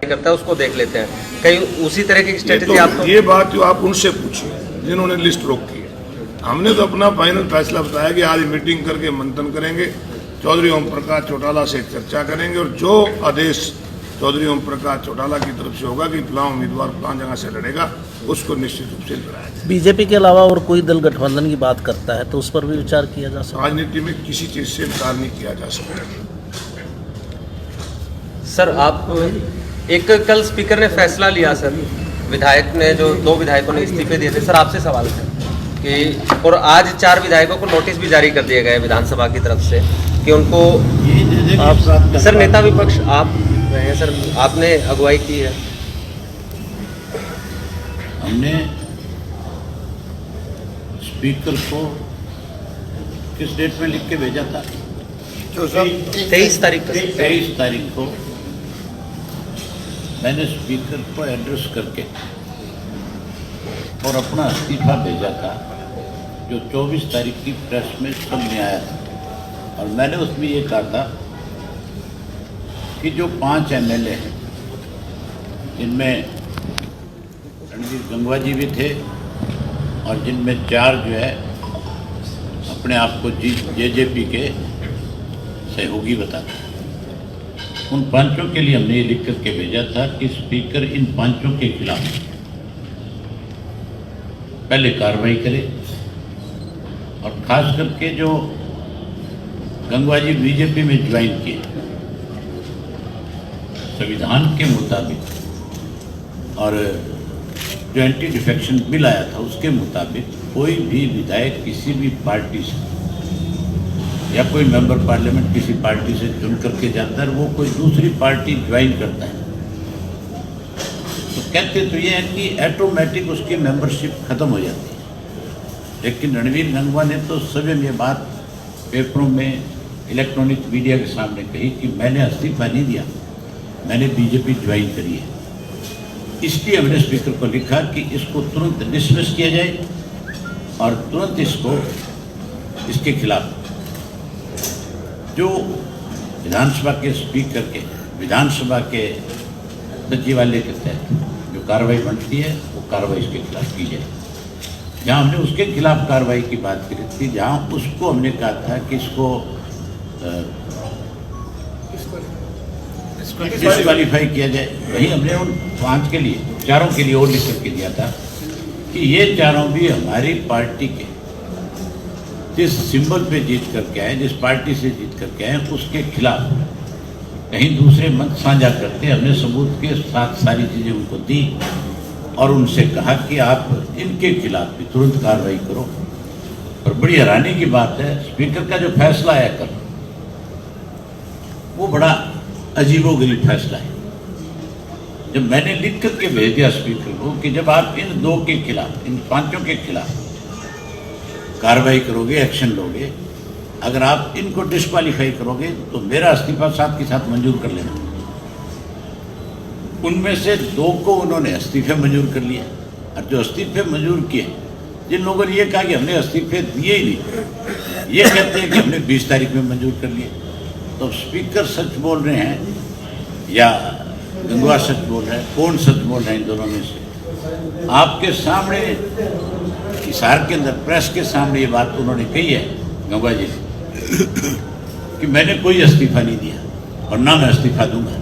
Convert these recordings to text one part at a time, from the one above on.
करता है उसको देख लेते हैं, कहीं उसी तरह की स्ट्रेटेजी आप तो ये बात जो आप उनसे पूछिए जिन्होंने लिस्ट रोकी है। हमने तो अपना फाइनल फैसला बताया कि आज मीटिंग करके मंथन करेंगे, चौधरी ओम प्रकाश चौटाला से चर्चा करेंगे और जो आदेश चौधरी ओम प्रकाश चौटाला की तरफ से होगा कि फलां उम्मीदवार फलां जगह से लड़ेगा, उसको निश्चित रूप से लड़ाया जाए। बीजेपी के अलावा और कोई दल गठबंधन की बात करता है तो उस पर भी विचार किया जा सकता है। राजनीति में किसी चीज से इनकार नहीं किया जा सकता। सर आप एक कल स्पीकर ने फैसला लिया सर, विधायक ने जो 2 विधायकों ने इस्तीफे दिए थे, सर आपसे सवाल है कि और आज 4 विधायकों को नोटिस भी जारी कर दिए गए विधानसभा की तरफ से कि उनको आप सर नेता विपक्ष आप रहे हैं सर, आपने अगुवाई की है। हमने स्पीकर को किस डेट में लिख के भेजा था? 23 तारीख को। 23 तारीख को मैंने स्पीकर को एड्रेस करके और अपना इस्तीफा भेजा था, जो 24 तारीख की प्रेस में सामने आया था। और मैंने उसमें ये कहा था कि जो 5 MLA हैं, जिनमें रणवीर गंगवा जी भी थे और जिनमें 4 जो है अपने आप को JJP के सहयोगी बताते हैं, उन 5 के लिए हमने ये लिख करके भेजा था कि स्पीकर इन 5 के खिलाफ पहले कार्रवाई करे और खास करके जो गंगवा जी बीजेपी में ज्वाइन किए, संविधान के मुताबिक और जो एंटी डिफेक्शन बिल आया था उसके मुताबिक कोई भी विधायक किसी भी पार्टी से या कोई मेंबर पार्लियामेंट किसी पार्टी से चुन करके जाता है, वो कोई दूसरी पार्टी ज्वाइन करता है तो कहते तो ये है कि ऑटोमेटिक उसकी मेंबरशिप खत्म हो जाती है। लेकिन रणवीर गंगवा ने तो स्वयं ये बात पेपरों में, इलेक्ट्रॉनिक मीडिया के सामने कही कि मैंने इस्तीफा नहीं दिया, मैंने बीजेपी ज्वाइन करी है। इसलिए हमने स्पीकर को लिखा कि इसको तुरंत डिसमिस किया जाए और तुरंत इसके खिलाफ जो विधानसभा के स्पीकर के विधानसभा के सचिवालय के तहत जो कार्रवाई बनती है वो कार्रवाई इसके खिलाफ की जाए। जहाँ हमने उसके खिलाफ कार्रवाई की बात करी थी, जहाँ उसको हमने कहा था कि इसको डिस्क्वालीफाई किया जाए, वहीं हमने उन 5 के लिए 4 के लिए और लिख करके दिया था कि ये 4 भी हमारी पार्टी के जिस सिंबल पे जीत करके आए, जिस पार्टी से जीत करके आए, उसके खिलाफ कहीं दूसरे मत साझा करते। हमने सबूत के साथ सारी चीज़ें उनको दी और उनसे कहा कि आप इनके खिलाफ भी तुरंत कार्रवाई करो। और बड़ी हैरानी की बात है, स्पीकर का जो फैसला आया कल, वो बड़ा अजीबोगरीब फैसला है। जब मैंने लिख करके भेज दिया स्पीकर को कि जब आप इन 2 के खिलाफ, इन 5 के खिलाफ कार्रवाई करोगे, एक्शन लोगे, अगर आप इनको डिस्क्वालीफाई करोगे तो मेरा इस्तीफा साथ के साथ मंजूर कर लेना। उनमें से 2 को उन्होंने इस्तीफे मंजूर कर लिया और जो इस्तीफे मंजूर किए, जिन लोगों ने ये कहा कि हमने इस्तीफे दिए ही नहीं, ये कहते हैं कि हमने 20 तारीख में मंजूर कर लिए। तो स्पीकर सच बोल रहे हैं या गंगवा सच बोल रहे हैं? कौन सच बोल रहे हैं इन दोनों में से? आपके सामने हिसार के अंदर प्रेस के सामने ये बात उन्होंने कही है गंगवा जी कि मैंने कोई इस्तीफा नहीं दिया और ना मैं इस्तीफा दूंगा।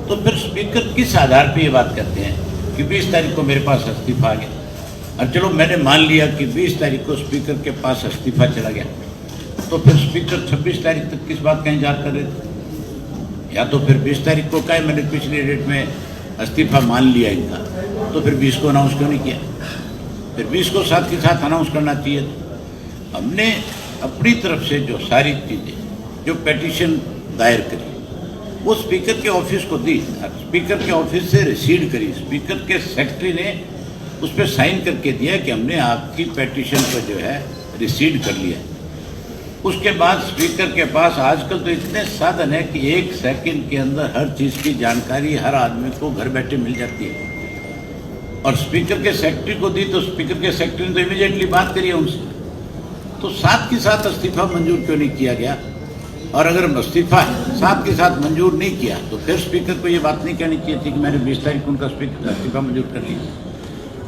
तो फिर स्पीकर किस आधार पे ये बात करते हैं कि 20 तारीख को मेरे पास इस्तीफा आ गया? और चलो मैंने मान लिया कि 20 तारीख को स्पीकर के पास इस्तीफा चला गया, तो फिर स्पीकर 26 तारीख तक किस बात का इंतजार कर रहे थे? या तो फिर 20 तारीख को कहा मैंने पिछली डेट में इस्तीफा मान लिया इनका, तो फिर 20 को अनाउंस क्यों नहीं किया? फिर 20 को साथ के साथ अनाउंस करना चाहिए। हमने अपनी तरफ से जो सारी चीज़ें, जो पेटिशन दायर करी, वो स्पीकर के ऑफिस को दी, स्पीकर के ऑफिस से रिसीव करी, स्पीकर के सेक्रेटरी ने उस पर साइन करके दिया कि हमने आपकी पेटिशन को जो है रिसीव कर लिया। उसके बाद स्पीकर के पास आजकल तो इतने साधन है कि 1 सेकंड के अंदर हर चीज़ की जानकारी हर आदमी को घर बैठे मिल जाती है। और स्पीकर के सेक्रेटरी को दी तो स्पीकर के सेक्रेटरी ने तो इमीडिएटली बात करी उनसे, तो साथ के साथ इस्तीफा मंजूर क्यों नहीं किया गया? और अगर इस्तीफा साथ के साथ मंजूर नहीं किया तो फिर स्पीकर को ये बात नहीं कहनी चाहिए थी कि मैंने 20 तारीख को उनका स्पीकर इस्तीफा मंजूर कर लिया।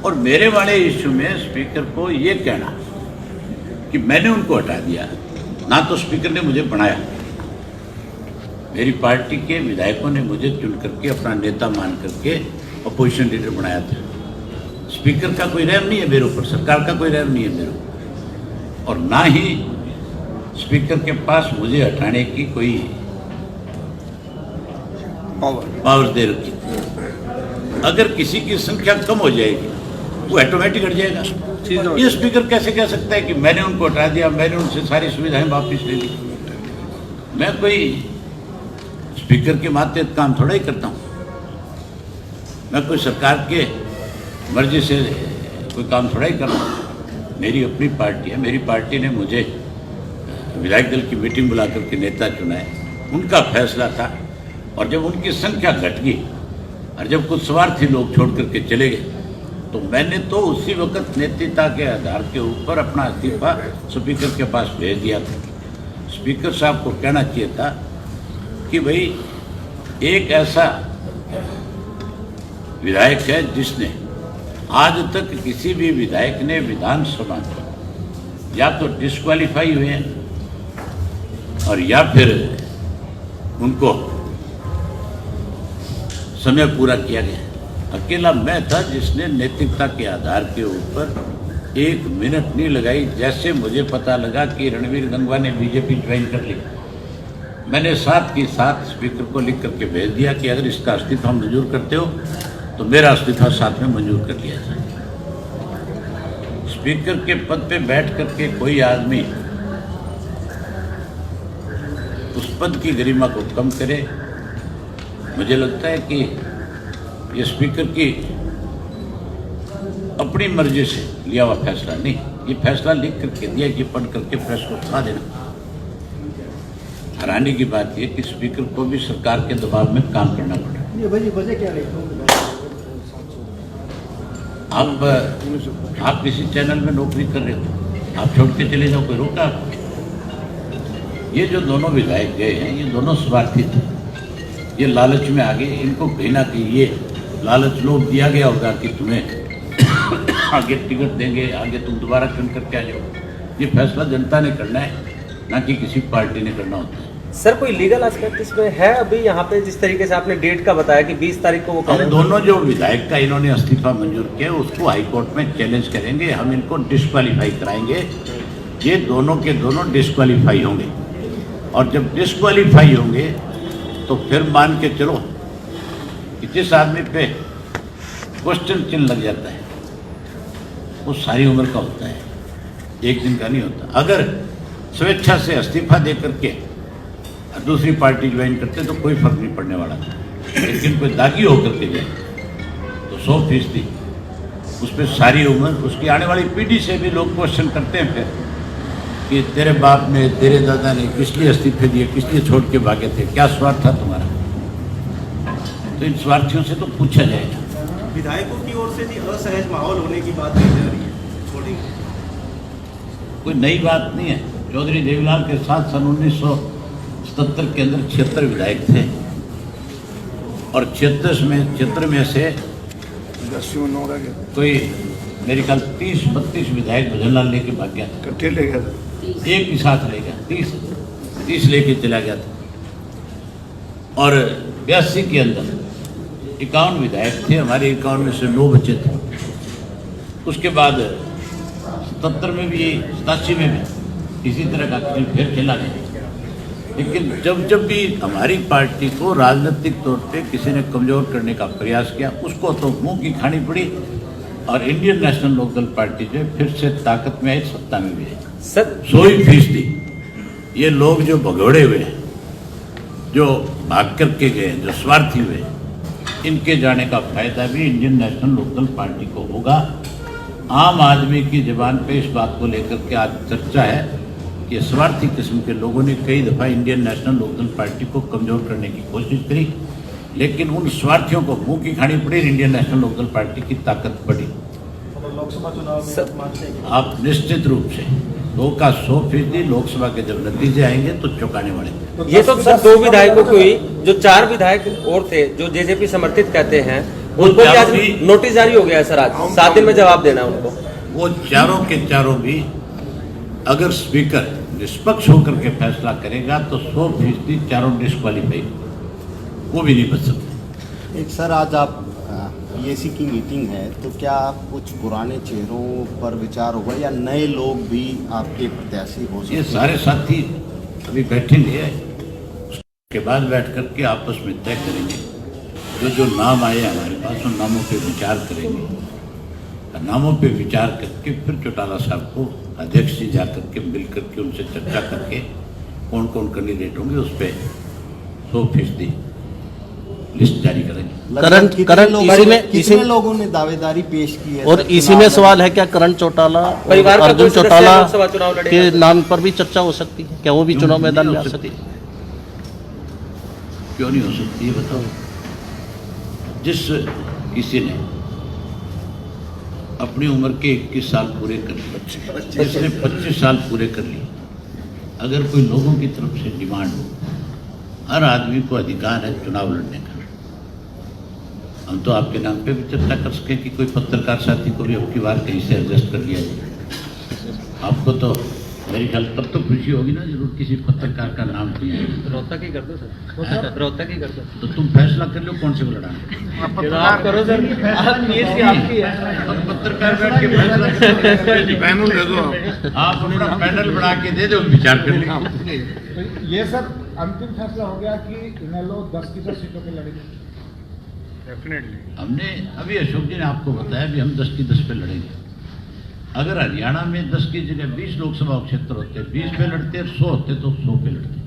और मेरे वाले इश्यू में स्पीकर को ये कहना कि मैंने उनको हटा दिया, ना तो स्पीकर ने मुझे बनाया, मेरी पार्टी के विधायकों ने मुझे चुन करके अपना नेता मान करके अपोजिशन लीडर बनाया था। स्पीकर का कोई रहम नहीं है मेरे ऊपर, सरकार का कोई रहम नहीं है मेरे ऊपर, और ना ही स्पीकर के पास मुझे हटाने की कोई पावर दे रखी। अगर किसी की संख्या कम हो जाएगी वो ऑटोमेटिक हट जाएगा। ये स्पीकर कैसे कह सकता है कि मैंने उनको हटा दिया, मैंने उनसे सारी सुविधाएं वापस ले ली? मैं कोई स्पीकर के मातहत काम थोड़ा ही करता हूँ, मैं कोई सरकार के मर्जी से कोई काम थोड़ा ही कर रहा हूँ। मेरी अपनी पार्टी है, मेरी पार्टी ने मुझे विधायक दल की मीटिंग बुला करके नेता चुना है, उनका फैसला था। और जब उनकी संख्या घट गई और जब कुछ स्वार्थी लोग छोड़ करके चले गए तो मैंने तो उसी वक्त नेतृत्व के आधार के ऊपर अपना इस्तीफा स्पीकर के पास भेज दिया था। स्पीकर साहब को कहना चाहिए था कि भाई एक ऐसा विधायक है जिसने आज तक किसी भी विधायक ने विधानसभा में या तो डिस्क्वालीफाई हुए हैं और या फिर उनको समय पूरा किया गया। अकेला मैं था जिसने नैतिकता के आधार के ऊपर 1 मिनट नहीं लगाई। जैसे मुझे पता लगा कि रणवीर गंगवा ने बीजेपी ज्वाइन कर ली, मैंने साथ के साथ स्पीकर को लिख करके भेज दिया कि अगर इसका इस्तीफा मंजूर करते हो तो मेरा इस्तीफा साथ में मंजूर कर लिया जाए। स्पीकर के पद पे बैठ करके कोई आदमी उस पद की गरिमा को कम करे, मुझे लगता है कि ये स्पीकर की अपनी मर्जी से लिया हुआ फैसला नहीं, ये फैसला लिख करके दिया, ये पढ़ करके प्रेस को सुना देना। हैरानी की बात यह कि स्पीकर को भी सरकार के दबाव में काम करना पड़ा। वजह क्या रही? आप किसी चैनल में नौकरी कर रहे हो, आप छोड़ के चले जाओ, कोई रोका आपको? ये जो दोनों विधायक गए हैं ये दोनों स्वार्थी थे, ये लालच में आ गए। इनको कहीं ना कहीं ये लालच लोभ दिया गया होगा कि तुम्हें आगे टिकट देंगे, आगे तुम दोबारा चुन करके आ जाओ। ये फैसला जनता ने करना है, ना कि किसी पार्टी ने करना होता है। सर कोई लीगल एस्पेक्ट इसमें है अभी यहाँ पे? जिस तरीके से आपने डेट का बताया कि 20 तारीख को वो हम दोनों जो विधायक का इन्होंने इस्तीफा मंजूर किया उसको हाईकोर्ट में चैलेंज करेंगे, हम इनको डिस्क्वालीफाई कराएंगे। ये दोनों के दोनों डिस्क्वालीफाई होंगे और जब डिस्क्वालीफाई होंगे तो फिर मान के चलो कि जिस आदमी पे क्वेश्चन चिन्ह लग जाता है वो सारी उम्र का होता है, एक दिन का नहीं होता। अगर स्वेच्छा से इस्तीफा दे करके दूसरी पार्टी ज्वाइन करते तो कोई फर्क नहीं पड़ने वाला था, लेकिन कोई दागी होकर के जाए तो 100% उस पर सारी उम्र, उसकी आने वाली पीढ़ी से भी लोग क्वेश्चन करते हैं फिर कि तेरे बाप ने, तेरे दादा ने किस लिए इस्तीफे दिए, किस लिए छोड़ के भागे थे, क्या स्वार्थ था तुम्हारा? तो इन स्वार्थियों से तो पूछा जाएगा। विधायकों की ओर से भी असहज माहौल होने की बात कही जा रही है, छोड़ेंगे? कोई नई बात नहीं है। चौधरी देवीलाल के साथ सन 1977 के अंदर 76 विधायक थे और 76 में से कोई मेरे ख्याल 30-32 विधायक भजनलाल लेके भाग गया, इकट्ठे ले गया था, एक ही साथ रह गया, 30 लेके चला गया था। और 82 के अंदर 51 विधायक थे, हमारे 51 में से 9 बचे थे। उसके बाद 77 में भी, 87 में भी इसी तरह का फिर चला गया। लेकिन जब भी हमारी पार्टी को राजनीतिक तौर पे किसी ने कमज़ोर करने का प्रयास किया उसको तो मुंह की खानी पड़ी और इंडियन नेशनल लोकदल पार्टी जो फिर से ताकत में आई, सत्ता में भी आई। सर 100% ये लोग जो भगोड़े हुए हैं, जो भाग करके गए, जो स्वार्थी हुए, इनके जाने का फायदा भी इंडियन नेशनल लोकदल पार्टी को होगा। आम आदमी की ज़बान पे इस बात को लेकर के आज चर्चा है कि स्वार्थी किस्म के लोगों ने कई दफ़ा इंडियन नेशनल लोकदल पार्टी को कमज़ोर करने की कोशिश करी, लेकिन उन स्वार्थियों को मुंह की खानी पड़ी, इंडियन नेशनल लोकदल पार्टी की ताकत बढ़ी। लोकसभा चुनाव में आप निश्चित रूप से 100 का 100% लोकसभा के जब नतीजे आएंगे तो चौंकाने वाले। ये तो सर 2 विधायकों को ही, जो 4 विधायक और थे जो जेजेपी समर्थित कहते हैं, उनको भी आज नोटिस जारी हो गया है सर। आज 7 दिन में जवाब देना है उनको। वो चारों के चारों भी अगर स्पीकर निष्पक्ष होकर के फैसला करेगा तो 100% चारों डिस्क्वालीफाई, वो भी नहीं बच सकते। एक सर, आज आप पीएसी की मीटिंग है, तो क्या कुछ पुराने चेहरों पर विचार होगा या नए लोग भी आपके प्रत्याशी हो सकते हैं? ये सारे साथी अभी बैठेंगे, उसके बाद बैठ करके आपस में तय करेंगे। जो नाम आए हमारे पास उन नामों पे विचार करेंगे। नामों पे विचार करके फिर चौटाला साहब को अध्यक्ष जी जा करके मिल करके उनसे चर्चा करके कौन कौन कैंडिडेट होंगे उस पर 100% लिस्ट जारी करेंगे। करंट कितने लोगों ने दावेदारी पेश की है? और इसी में सवाल है, क्या करण चौटाला परिवार और का अर्जुन कोई सदस्य चौटाला लोकसभा चुनाव लड़ेगा के सर? नाम पर भी चर्चा हो सकती है? क्या वो भी चुनाव मैदान में आ सकती है? क्यों नहीं हो सकती है बताओ। जिस किसी ने अपनी उम्र के 21 साल पूरे कर लिए, जिसने 25 साल पूरे कर लिए, अगर कोई लोगों की तरफ से डिमांड हो, हर आदमी को अधिकार है चुनाव लड़ने का। हम तो आपके नाम पे भी चर्चा कर सकें कि कोई पत्रकार साथी को भी अब की बार कहीं से एडजस्ट कर लिया जाए। आपको तो मेरी ख्याल तब तो खुशी होगी ना, जरूर किसी पत्रकार का नाम किया है। रोहतक ही कर दो सर, रोहतक ही कर दो। तो तुम फैसला कर लो कौन से को लड़ाना। आप करो सर, आपकी है। अब पत्रकार बैठ के फैसला करो। पैनल दे दो आप अपना पैनल बढ़ा के दे दो, विचार कर लेंगे। तो ये सर अंतिम फैसला हो गया कि इनेलो 10 की 10 सीटों पे लड़ेंगे। डेफिनेटली हमने अभी अशोक जी ने आपको बताया भी हम 10 की 10 पे लड़ेंगे। अगर हरियाणा में 10 की जगह 20 लोकसभा क्षेत्र होते, 20 पे लड़ते, 100 होते तो 100 पे लड़ते।